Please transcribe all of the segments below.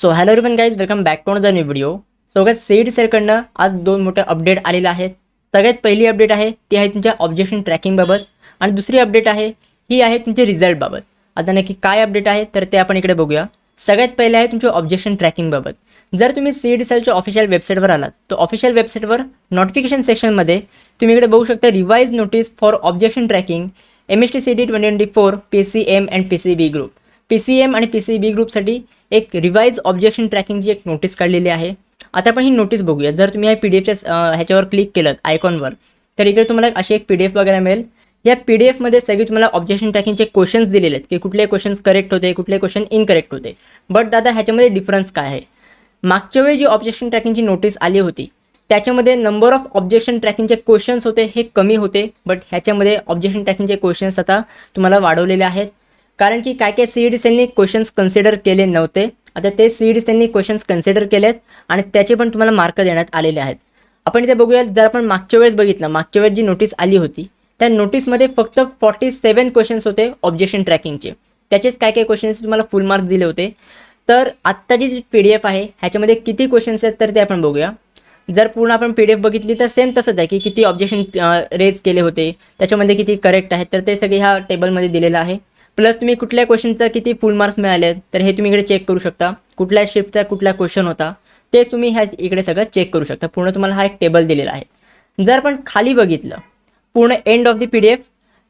So hello everyone guys, welcome back to the new video. So guys CET आज दोन मोठे update आलेले आहेत. सगळ्यात पहिली अपडेट आहे ती आहे तुमच्या ऑब्जेक्शन ट्रॅकिंगबाबत आणि दुसरी अपडेट आहे ही आहे तुमच्या रिझल्टबाबत. आता नक्की काय अपडेट आहे तर ते आपण इकडे बघूया. सगळ्यात पहिले आहे तुमच्या ऑब्जेक्शन ट्रॅकिंगबाबत. जर तुम्ही CETच्या ऑफिशियल वेबसाईटवर आलात तर ऑफिशियल वेबसाईटवर नोटिफिकेशन सेक्शनमध्ये तुम्ही इकडे बघू शकता revise notice for objection tracking MST CET 2024 PCM and PCB group. PCM आणि PCB ग्रुपसाठी एक रिवाइज ऑब्जेक्शन ट्रॅकिंगची एक नोटीस काढलेली आहे. आता आपण ही नोटीस बघूया. जर तुम्ही या PDFच्या ह्याच्यावर क्लिक केलं आयकॉनवर तर इकडे तुम्हाला अशी एक PDF बघायला मिळेल. या PDFमध्ये सगळी तुम्हाला ऑब्जेक्शन ट्रॅकिंगचे क्वेश्चन्स दिलेले आहेत की कुठले क्वेश्चन्स करेक्ट होते, कुठले क्वेश्चन इनकरेक्ट होते. बट दादा ह्याच्यामध्ये डिफरन्स काय आहे? मागच्या वेळी जी ऑब्जेक्शन ट्रॅकिंगची नोटीस आली होती त्याच्यामध्ये नंबर ऑफ ऑब्जेक्शन ट्रॅकिंगचे क्वेश्चन्स होते हे कमी होते. बट ह्याच्यामध्ये ऑब्जेक्शन ट्रॅकिंगचे क्वेश्चन्स आता तुम्हाला वाढवलेले आहेत. कारण की काय CET सेलनी क्वेश्चन्स कन्सिडर केले नव्हते. आता ते CET सेलनी क्वेश्चन्स कन्सिडर केलेत आणि त्याचे पण तुम्हाला मार्क देण्यात आलेले आहेत. आपण इथे बघूया. जर आपण मागच्या वेळेस बघितलं, मागच्या वेळेस जी नोटीस आली होती त्या नोटीसमध्ये फक्त 47 क्वेश्चन्स होते ऑब्जेक्शन ट्रॅकिंगचे. त्याचेच काय क्वेश्चन्स तुम्हाला फुल मार्क्स दिले होते. तर आत्ताची जी PDF आहे ह्याच्यामध्ये किती क्वेश्चन्स आहेत तर ते आपण बघूया. जर पूर्ण आपण PDF बघितली तर सेम तसंच आहे की किती ऑब्जेक्शन रेज केले होते, त्याच्यामध्ये किती करेक्ट आहेत तर ते सगळे ह्या टेबलमध्ये दिलेलं आहे. प्लस तुम्ही कुठल्या क्वेश्चनचा किती फुल मार्क्स मिळाले तर हे तुम्ही इकडे चेक करू शकता. कुठल्या शिफ्टचा कुठला क्वेश्चन होता ते तुम्ही ह्या इकडे सगळं चेक करू शकता. पूर्ण तुम्हाला हा एक टेबल दिलेला आहे. जर आपण खाली बघितलं पूर्ण एंड ऑफ द PDF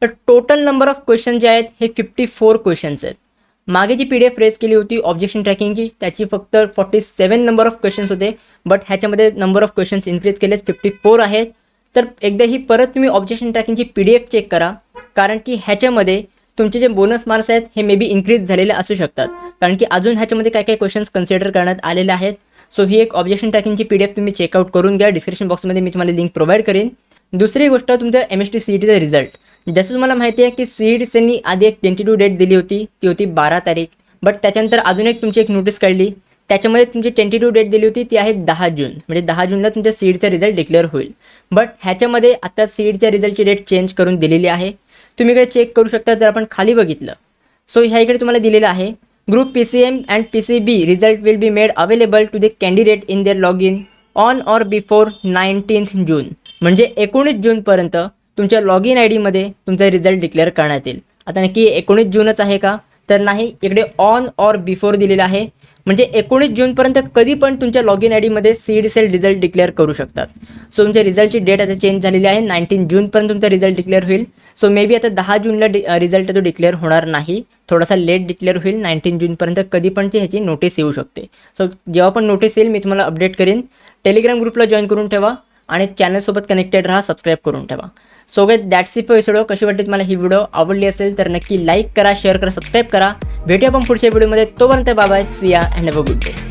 तर टोटल नंबर ऑफ क्वेश्चन जे आहेत हे 54 क्वेश्चन्स आहेत. मागे जी PDF रेज केली होती ऑब्जेक्शन ट्रॅकिंगची त्याची फक्त 47 नंबर ऑफ क्वेश्चन्स होते. बट ह्याच्यामध्ये नंबर ऑफ क्वेश्चन्स इन्क्रीज केलेत, 54 आहेत. तर एकदा ही परत तुम्ही ऑब्जेक्शन ट्रॅकिंगची PDF चेक करा. कारण की ह्याच्यामध्ये तुमचे जे बोनस मार्क्स आहेत हे मे बी इन्क्रीज झालेले असू शकतात. कारण की अजून ह्याच्यामध्ये काय क्वेश्चन्स कन्सिडर करण्यात आलेले आहेत. सो ही एक ऑब्जेक्शन ट्रॅकिंगची PDF तुम्ही चेकआउट करून घ्या. डिस्क्रिप्शन बॉक्समध्ये मी तुम्हाला लिंक प्रोव्हाइड करेन. दुसरी गोष्ट तुमचं MST CETचा रिझल्ट. जसं तुम्हाला माहिती आहे की CET सेलनी आधी एक 22 डेट दिली होती, ती होती 12 तारीख. बट त्याच्यानंतर अजून एक तुमची एक नोटीस काढली त्याच्यामध्ये तुमची 22 डेट दिली होती ती आहे 10 जून. म्हणजे 10 जूनला तुमच्या CETचा रिझल्ट डिक्लेअर होईल. बट ह्याच्यामध्ये आता CETच्या रिझल्टची डेट चेंज करून दिलेली आहे. तुम्ही इकडे चेक करू शकता. जर आपण खाली बघितलं सो ह्या इकडे तुम्हाला दिलेलं आहे group PCM and PCB result will be made available to the candidate in their log in on or before 19 June. म्हणजे 19 जूनपर्यंत तुमच्या लॉग इन ID मध्ये तुमचा रिझल्ट डिक्लेअर करण्यात येईल. आता नक्की 19 जूनच आहे का तर नाही, इकडे ऑन ऑर बिफोर दिलेलं आहे. म्हणजे 19 जूनपर्यंत कधी पण तुमच्या लॉग इन ID मध्ये CET सेल रिझल्ट डिक्लेअर करू शकतात. सो तुमच्या रिझल्टची डेट आता चेंज झालेली आहे. 19 जूनपर्यंत तुमचा रिझल्ट डिक्लेअर होईल. सो मे बी आता 10 जूनला रिझल्ट तो डिक्लेअर होणार नाही, थोडासा लेट डिक्लेअर होईल. 19 जूनपर्यंत कधी पण ती ह्याची नोटीस येऊ शकते. सो जेव्हा पण नोटीस येईल मी तुम्हाला अपडेट करेन. टेलिग्राम ग्रुपला जॉईन करून ठेवा आणि चॅनलसोबत कनेक्टेड राहा, सबस्क्राईब करून ठेवा. So guys that's it for this video. कशी वाटली तुम्हाला ही व्हिडिओ? आवडली असेल तर नक्की लाईक करा, शेअर करा, सबस्क्राईब करा. भेटूया आपण पुढच्या व्हिडिओमध्ये. तोपर्यंत बाय बाय, सी या and have a good day.